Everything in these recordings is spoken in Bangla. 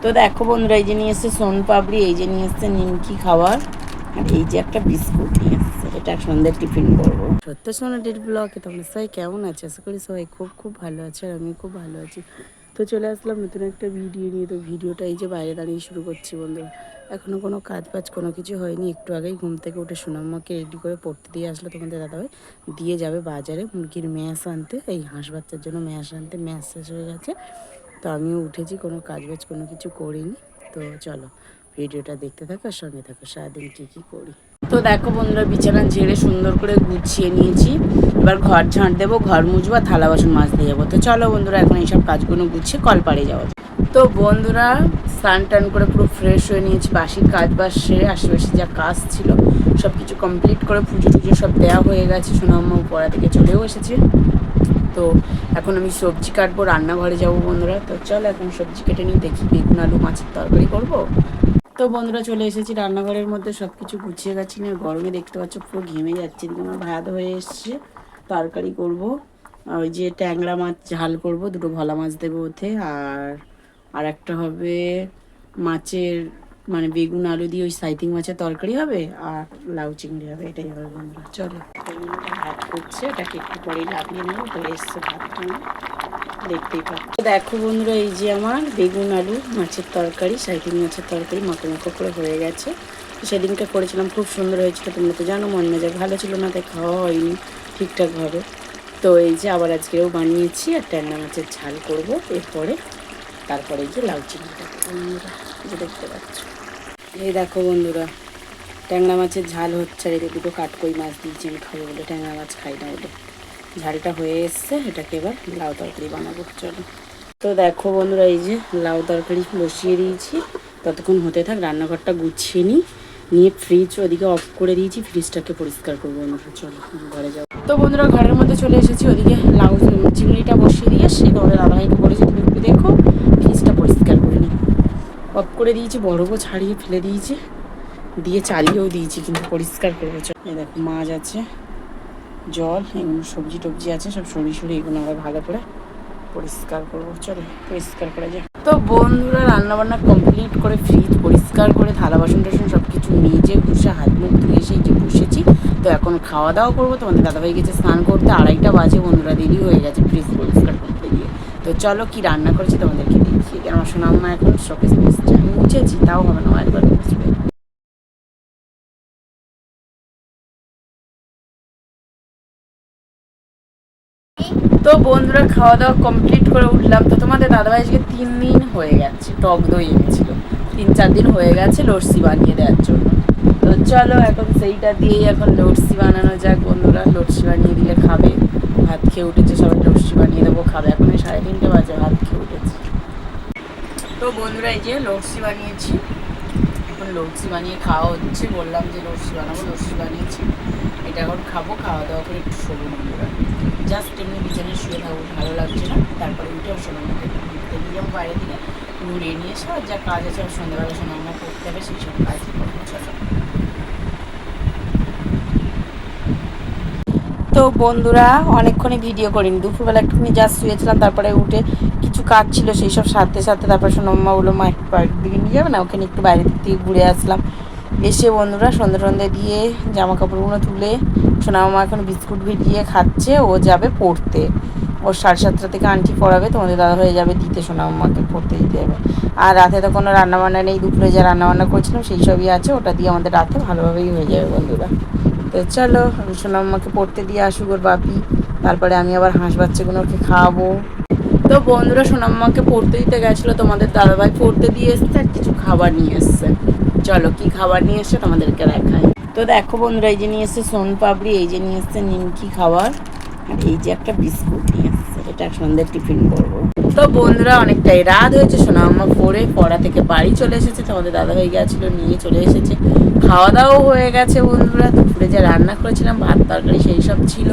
তো দেখো বন্ধুরা, এই যে নিয়ে এসছে সোনপাপড়ি, এই যে নিয়ে এসছে নিমকি খাবার, আর এই যে একটা বিস্কুট নিয়ে এসছে, এটা সন্ধ্যের টিফিন করবো। সত্য সোনা ডেট ব্লগে তোমরা সবাই কেমন আছে? আশা করি সবাই খুব খুব ভালো আছে, আর আমি খুব ভালো আছি। তো চলে আসলাম নতুন একটা ভিডিও নিয়ে। তো ভিডিওটা এই যে বাইরে দাঁড়িয়ে শুরু করছি বন্ধুরা। এখনও কোনো কাজ বাজ কোনো কিছু হয়নি। একটু আগেই ঘুম থেকে উঠে সোনাম্মাকে রেডি করে পড়তে দিয়ে আসলো তোমাদের দাদাভাই। দিয়ে যাবে বাজারে মুরগির ম্যাশ আনতে, এই হাঁস বাচ্চার জন্য ম্যাশ আনতে। ম্যাশ শেষ হয়ে গেছে, তো আমিও উঠেছি, কোনো কাজ বাজ কোনো কিছু করিনি। তো চলো ভিডিওটা দেখতে থাকো, আর সঙ্গে থাকো সারাদিন কী কী করি। তো দেখো বন্ধুরা, বিছানা ঝেড়ে সুন্দর করে গুছিয়ে নিয়েছি। এবার ঘর ঝাঁট দেবো, ঘর মুছবো, থালা বাসন মাজতে যাবো। তো চলো বন্ধুরা, এখন এইসব কাজগুলো গুছিয়ে কলপাড়ে যাবো। তো বন্ধুরা, স্নান টান করে পুরো ফ্রেশ হয়ে নিয়েছি। বাসির কাজ বাস সেরে আশেপাশে যা কাজ ছিল সব কিছু কমপ্লিট করে পুজো টুজো সব দেওয়া হয়ে গেছে। সোনাম্মা পড়া থেকে চলেও এসেছে। তো এখন আমি সবজি কাটবো, রান্নাঘরে যাবো বন্ধুরা। তো চলো এখন সবজি কেটে নিয়ে দেখি, বেগুন আলু মাছের তরকারি করবো। তো বন্ধুরা, চলে এসেছি রান্নাঘরের মধ্যে, সব কিছু গুছিয়ে গেছি না। গরমে দেখতে পাচ্ছ পুরো ঘেমে যাচ্ছে। এদিকে আমার ভাত হয়ে এসছে, তরকারি করবো। ওই যে ট্যাংরা মাছ ঝাল করবো, দুটো ভোলা মাছ দেবো ওতে। আর একটা হবে মাছের মানে বেগুন আলু দিয়ে ওই সাইতিং মাছের তরকারি হবে, আর লাউ চিংড়ি হবে। এটাই হবে বন্ধুরা। চলো ভাত করছে, এটাকে একটু পরেই লাভিয়ে নেবো। হয়ে এসছে ভাতটা, দেখতেই পাচ্ছি। দেখো বন্ধুরা, এই যে আমার বেগুন আলু মাছের তরকারি, সাইতিং মাছের তরকারি মাখো মাখো করে হয়ে গেছে। সেদিনকে করেছিলাম, খুব সুন্দর হয়েছিল। তোমরা তো জানো মন মেজাজ ভালো ছিল না, তাই খাওয়া হয়নি ঠিকঠাকভাবে। তো এই যে আবার আজকেও বানিয়েছি, আর ট্যাংরা মাছের ঝাল করব এরপরে। তারপরে এই যে লাউ চিংড়িটা বন্ধুরা যে দেখতে পাচ্ছ। এই দেখো বন্ধুরা, ট্যাংরা মাছের ঝাল হচ্ছে। আর এদের দুটো কাটকই মাছ দিয়েছি আমি খাবো বলে, ট্যাংরা মাছ খাই না বলে। ঝালটা হয়ে এসছে, এটাকে এবার লাউ তরকারি বানাবো। চলো। তো দেখো বন্ধুরা, এই যে লাউ তরকারি বসিয়ে দিয়েছি। ততক্ষণ হতে থাক, রান্নাঘরটা গুছিয়ে নিয়ে ফ্রিজ ওদিকে অফ করে দিয়েছি। ফ্রিজটাকে পরিষ্কার করবো বন্ধুরা। চলো ঘরে যাবো। তো বন্ধুরা, ঘরের মধ্যে চলে এসেছি। ওদিকে লাউ চিংড়িটা বসিয়ে দিয়ে সে তোমাদের দাদাভাইকে বলেছি তুমি একটু দেখো, ফ্রিজটা পরিষ্কার করে নিই। অফ করে দিয়েছি, বরফও ছাড়িয়ে ফেলে দিয়েছি, দিয়ে চালিয়েও দিয়েছি, কিন্তু পরিষ্কার করবো। এই দেখো মাছ আছে, জল, এগুলো সবজি টবজি আছে, সব সরি এগুলো আমরা ভালো করে পরিষ্কার করবো। চলো পরিষ্কার করা যায়। তো বন্ধুরা, রান্নাবান্না কমপ্লিট করে ফ্রিজ পরিষ্কার করে থালা বাসন টাসন সব কিছু মেজে ঘুষে হাত মুখ ধুয়ে সেই যে বসেছি। তো এখন খাওয়া দাওয়া করবো। তোমাদের দাদাভাই গেছে স্নান করতে, 2:30 বাজে বন্ধুরা, দেরি হয়ে গেছে ফ্রিজ পরিষ্কার করতে গিয়ে। তো চলো কি রান্না করেছি তোমাদেরকে দেখি। আমার সোনাম্মা এখন শোকেস মুছছে, আমি মুছেছি তাও হবে না, একবার মুছবে। তো বন্ধুরা, খাওয়া দাওয়া কমপ্লিট করে উঠলাম। তো তোমাদের দাদাভাই আজকে 3 দিন হয়ে গেছে টক দই এনেছিল, 3-4 দিন হয়ে গেছে লস্যি বানিয়ে দেওয়ার জন্য। তো চলো এখন সেইটা দিয়েই এখন লস্যি বানানো যাক বন্ধুরা। লস্যি বানিয়ে দিলে খাবে। ভাত খেয়ে উঠেছে সবাই, লস্যি বানিয়ে দেবো, খাবে। এখন 3:30 বাজে, ভাত খেয়ে উঠেছে। তো বন্ধুরা, এই যে লস্যি বানিয়েছি, এখন লস্যি বানিয়ে খাওয়া হচ্ছে। বললাম যে লস্যি বানাবো, লস্যি বানিয়েছি, এটা এখন খাবো। খাওয়া দাওয়া করে একটু শোবো বন্ধুরা। জাস্ট এমনি বিছানায় শুয়ে থাকবো, ভালো লাগছে না। তারপরে উঠে সোনামাকে ঘুরতে দিয়ে যাবো বাইরে দিকে, ঘুরিয়ে নিয়ে এসে আর যা কাজ আছে সন্ধ্যাবেলা সোনামা করতে হবে, সেই সব কাজ করবো। তো বন্ধুরা, অনেকক্ষণই ভিডিও করিনি। দুপুরবেলা একটুখানি জাস্ট শুয়েছিলাম, তারপরে উঠে কিছু কাজ ছিল সেই সব সারতে সারতে তারপরে সোনাম্মা বললো মা একটু বাইরের দিকে নিয়ে যাবে না, ওখানে একটু বাইরের দিক থেকে ঘুরে আসলাম। এসে বন্ধুরা সন্ধ্যে দিয়ে জামা কাপড়গুলো তুলে সোনাম্মা এখন বিস্কুট ভিজিয়ে খাচ্ছে। ও যাবে পড়তে, ওর 7:30 থেকে আন্টি পড়াবে, তোমাদের দাদা হয়ে যাবে দিতে, সোনাম্মাকে পড়তে দিতে যাবে। আর রাতে তো কোনো রান্নাবান্না নেই, দুপুরে যা রান্নাবান্না করছিলাম সেই সবই আছে, ওটা দিয়ে আমাদের রাতে ভালোভাবেই হয়ে যাবে বন্ধুরা। তো চলো সোনাম্মাকে পড়তে দিয়ে আসুক ওর বাপি, তারপরে আমি আবার হাঁস বাচ্চাগুলোকে খাওয়াবো। তো বন্ধুরা, সোনাম্মাকে পড়তে দিতে গেছিলো, তোমাদের দাদাভাই পড়তে দিয়ে এসছে আর কিছু খাবার নিয়ে এসছে। চলো কি খাবার নিয়ে এসছে তোমাদেরকে দেখাই। তো দেখো বন্ধুরা, এই যে নিয়ে এসছে সোনপাপড়ি, এই যে নিয়ে এসছে নিমকি খাবার, আর এই যে একটা বিস্কুট নিয়ে এসছে, এটা সন্ধ্যের টিফিন করবো। তো বন্ধুরা, অনেকটাই রাত হয়েছে, সোনাম্মা পড়া থেকে বাড়ি চলে এসেছে। তোমাদের দাদাভাই গেছিলো, নিয়ে চলে এসেছে। খাওয়া দাওয়াও হয়ে গেছে বন্ধুরা। দুপুরে যা রান্না করেছিলাম ভাত তরকারি সেই সব ছিল,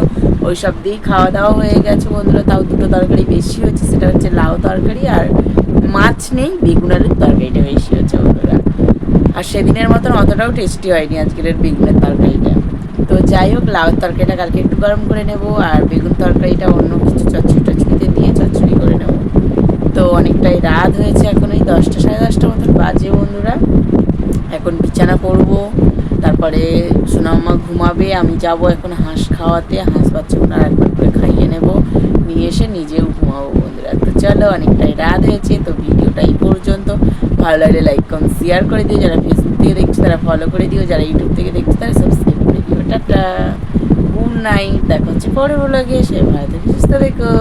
ওই সব দিয়েই খাওয়া দাওয়া হয়ে গেছে বন্ধুরা। তাও দুটো তরকারি বেশি হয়েছে, সেটা হচ্ছে লাউ তরকারি, আর মাছ নেই, বেগুন আলুর তরকারিটা বেশি হচ্ছে বন্ধুরা। আর সেদিনের মতন অতটাও টেস্টি হয়নি আজকের বেগুনের তরকারিটা। তো যাই হোক, লাউর তরকারিটা কালকে একটু গরম করে নেব, আর বেগুন তরকারিটা অন্য কিছু চচ্চড়িতে দিয়ে চচ্চড়ি করে নেব। তো অনেকটাই রাত হয়েছে, এখন ওই 10টা সাড়ে 10টার মতন বাজে বন্ধুরা। এখন বিছানা করব, তারপরে সোনামা ঘুমাবে, আমি যাব এখন হাঁস খাওয়াতে, হাঁস বাচ্চাগুলো আর একবার করে খাইয়ে নেব, নিয়ে এসে নিজেও ঘুমাবো বন্ধুরা। তো চলো, অনেকটাই রাত হয়েছে, তো ভিডিওটা এই পর্যন্ত। ভালো লাগলে লাইক কমেন্ট শেয়ার করে দিও, যারা ফেসবুক থেকে দেখছো তারা ফলো করে দিও, যারা ইউটিউব থেকে দেখছো তারা সাবস্ক্রাইব করে দিও। টাটা, গুড নাইট, দেখা হচ্ছে পরে ব্লগে, সে ভালো থেকে সুস্থ থেকো।